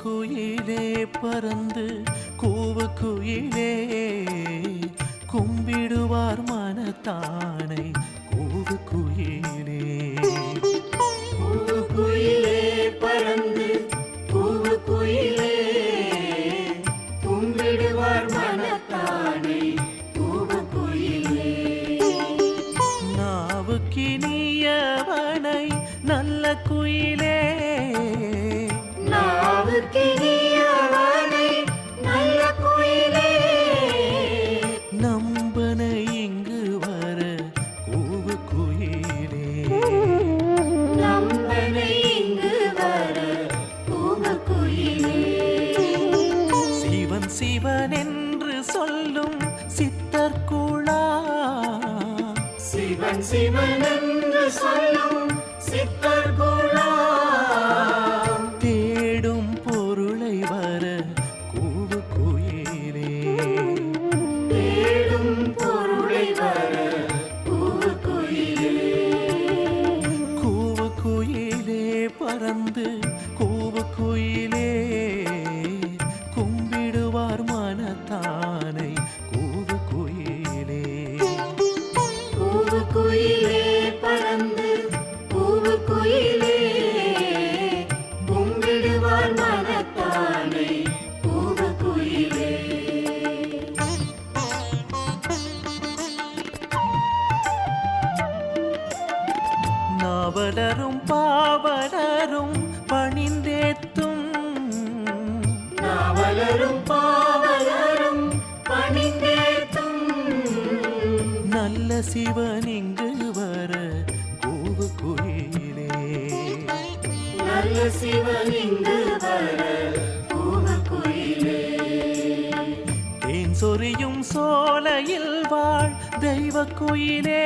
குயிலே பறந்து கூவு குயிலே கும்பிடுவார் மனத்தானை கூவு குயிலே. கூவு குயிலே பறந்து கூவு குயிலே கும்பிடுவார் மனத்தானை கூவு குயிலே. நாவுக்கினியவனை நல்ல குயிலே நாவுக்கினியவனை நல்ல குயிலே நம்பனை இங்கு வர கூவு குயிலே. நம்பனை இங்கு வர கூவு குயிலே. சிவன் சிவன் என்று சொல்லும் சித்தர்குழா சிவன் சிவன் என்று சொல்லும் சித்தர்குழா தேடும் பொருளை வர கூவு குயிலே. தேடும் பொருளை வர கூவு குயிலே. கூவு குயிலே பறந்து கூவு குயிலே கும்பிடுவார் மனத்தானை கூவு குயிலே. கூவு குயிலே பறந்து கூவு குயிலே கும்பிடுவார் மனத்தானை கூவு குயிலே. நாவலரும் பாவலரும் பணிந்தேத்தும் நாவலரும் பாவலரும் பணிந்தேத்தும் நல்ல சிவன் இங்கு வர கூவு குயிலே. நல்ல சிவன் இங்கு வர கூவு குயிலே. தேன் சொரியும் சோலையில் வாழ் தெய்வ குயிலே.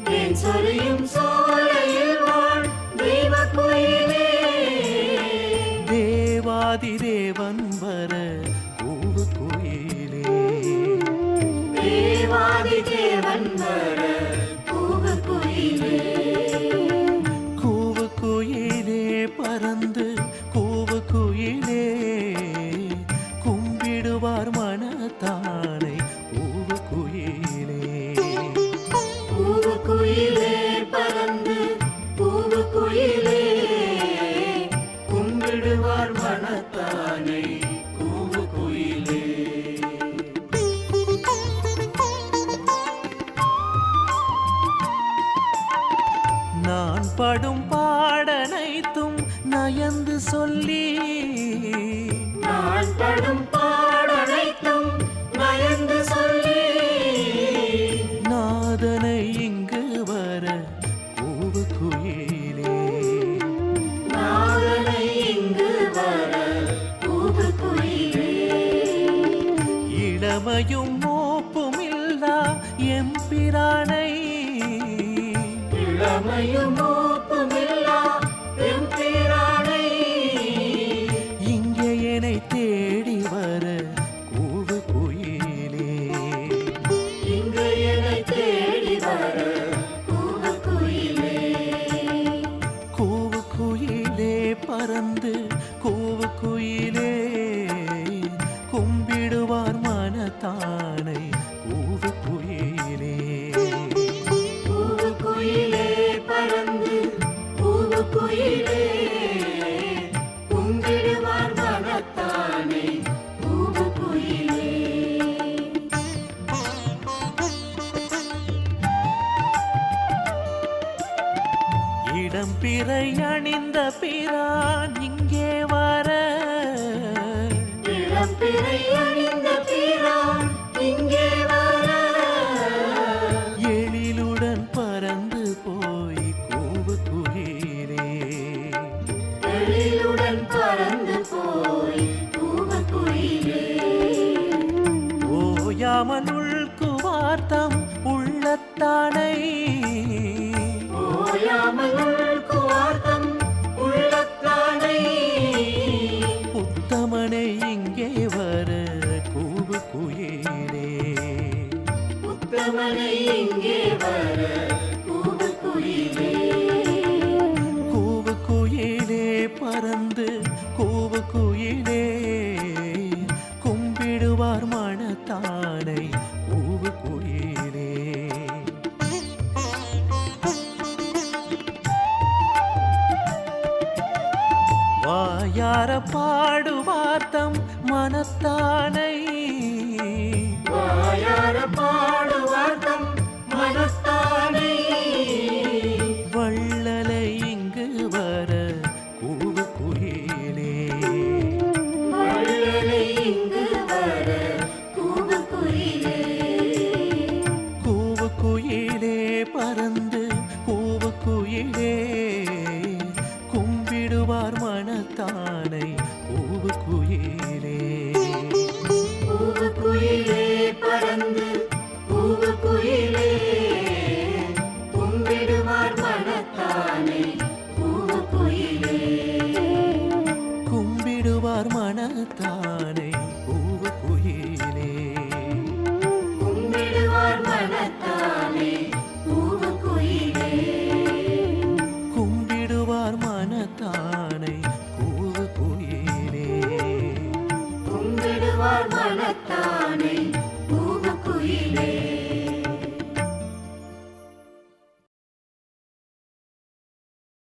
தேன் சொரியும் சோலையில் வாழ் தெய்வ குயிலே. தேவாதி தேவன் வர கூவு குயிலே. தேவாதி தேவன் வர கூவு குயிலே. கூவு குயிலே பறந்து கூவு குயிலே கும்பிடுவார் மனத்தானை கூவு குயிலே. கூவு குயிலே பறந்து கூவு குயிலே கும்பிடுவார் மனத்தானை கூவு குயிலே. நான் படும் பாடனைத்தும் நயந்து சொல்லி நான் படும் பாடனைத்தும் நயந்து சொல்லி நாதனை இங்கு வர கூவு குயிலே. நாதனை இங்கு வர கூவு குயிலே. இளமையும் மூப்பும் இல்லா எம்பிரானை இளமையும் மூப்புமில்லா எம்பிரானை இங்கே என்னை தேடி வர கூவு குயிலே. இங்கு என்னை தேடி வர கூவு குயிலே. கூவு குயிலே பறந்து கூவு குயிலே கும்பிடுவார் மனத்தானை கூவு குயிலே. கூவு குயிலே பறந்து கூவு குயிலே கும்பிடுவார் மனத்தானை கூவு குயிலே. இடம் பிறை அணிந்த பிரான் இங்கே வர இளம் பிறை அணிந்த பிரான் இங்கே வர எழிலுடன் பறந்து போய் கூவு குயிலே. எழிலுடன் பறந்து போய் கூவு குயிலே. ஓயாமல் உள்குவார்த்தம் உள்ளத்தானை ஓயாமல் வாயார பாடுவார்த்தம் மனத்தானை வாயார பாடுவார்த்தம் மனத்தானே வள்ளலை இங்கு வர கூவு குயிலே வள்ளலை இங்கு வர கூவு குயிலே கூவு குயிலே பறந்து கூவு குயிலே கும்பிடுவார் மனத்தானை கூவு குயிலே கூவு குயிலே பறந்து கூவு குயிலே